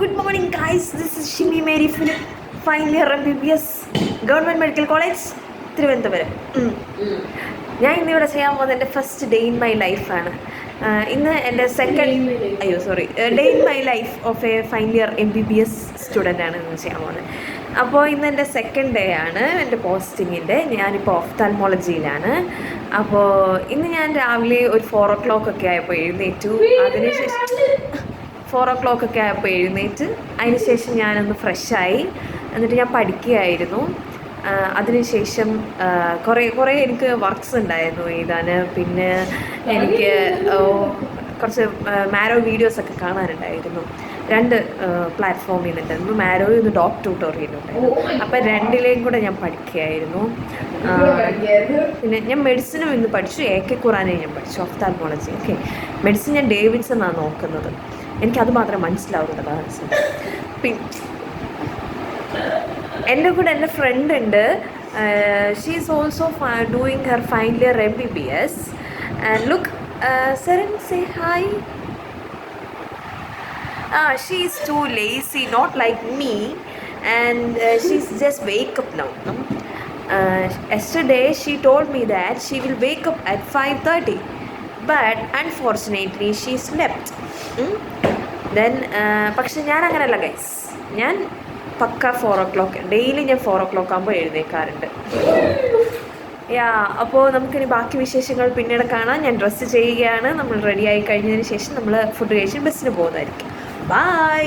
good morning guys. This is Shimi Mary Philip, final year MBBS, Government Medical College, Thiruvananthapuram. ഞാൻ ഇന്നിവിടെ ചെയ്യാൻ പോകുന്നത് എൻ്റെ ഫസ്റ്റ് ഡേ ഇൻ മൈ ലൈഫാണ്. ഇന്ന് എൻ്റെ day in my life of A final year MBBS student ആണ് ഇന്ന് ചെയ്യാൻ പോകുന്നത്. അപ്പോൾ ഇന്ന് എൻ്റെ സെക്കൻഡ് ഡേ ആണ് എൻ്റെ പോസ്റ്റിങ്ങിൻ്റെ. ഞാനിപ്പോൾ ഓഫ്താൽമോളജിയിലാണ്. അപ്പോൾ ഇന്ന് ഞാൻ രാവിലെ ഒരു 4 o'clock ഒക്കെ ആയപ്പോൾ എഴുന്നേറ്റു. അതിനുശേഷം 4 o'clock ഒക്കെ ആയപ്പോൾ എഴുന്നേറ്റ് അതിനുശേഷം ഞാനൊന്ന് ഫ്രഷായി. എന്നിട്ട് ഞാൻ പഠിക്കുകയായിരുന്നു. അതിനുശേഷം കുറേ എനിക്ക് വർക്ക്സ് ഉണ്ടായിരുന്നു എഴുതാൻ. പിന്നെ എനിക്ക് കുറച്ച് മാരോ വീഡിയോസൊക്കെ കാണാനുണ്ടായിരുന്നു. 2 പ്ലാറ്റ്ഫോമിൽ നിന്നുണ്ടായിരുന്നു. മാരോയിൽ നിന്ന് ഡോക് ട്യൂട്ടോറിയലും ഉണ്ടായിരുന്നു. അപ്പോൾ 2ലേയും കൂടെ ഞാൻ പഠിക്കുകയായിരുന്നു. പിന്നെ ഞാൻ മെഡിസിനും ഇന്ന് പഠിച്ചു. AK ഖുറാനെ ഞാൻ പഠിച്ചു, ഓഫ്താൽമോളജി. ഓക്കെ, മെഡിസിൻ ഞാൻ ഡേവിഡ്സൺ ആണ് നോക്കുന്നത്. എനിക്കത് മാത്രമേ മനസ്സിലാവുന്നത്. പിന്നെ എൻ്റെ കൂടെ എൻ്റെ ഫ്രണ്ട് ഉണ്ട്. She is also doing her final year MBBS. And look, Seren, say hi. She is too lazy, not like me, and she's just wake up now. Yesterday she told me that she will wake up at 5:30, but unfortunately she slept. Then പക്ഷെ ഞാൻ അങ്ങനെയല്ല guys. ഞാൻ പക്ക 4 o'clock daily ഞാൻ 4 o'clock ആകുമ്പോൾ എഴുന്നേക്കാറുണ്ട്. അപ്പോൾ നമുക്കിനി ബാക്കി വിശേഷങ്ങൾ പിന്നീട് കാണാം. ഞാൻ ഡ്രസ്സ് ചെയ്യുകയാണ്. നമ്മൾ റെഡി ആയി കഴിഞ്ഞതിന് ശേഷം നമ്മൾ ഫുഡ് കഴിച്ച് ബസ്സിന് പോകുന്നതായിരിക്കും. ബൈ.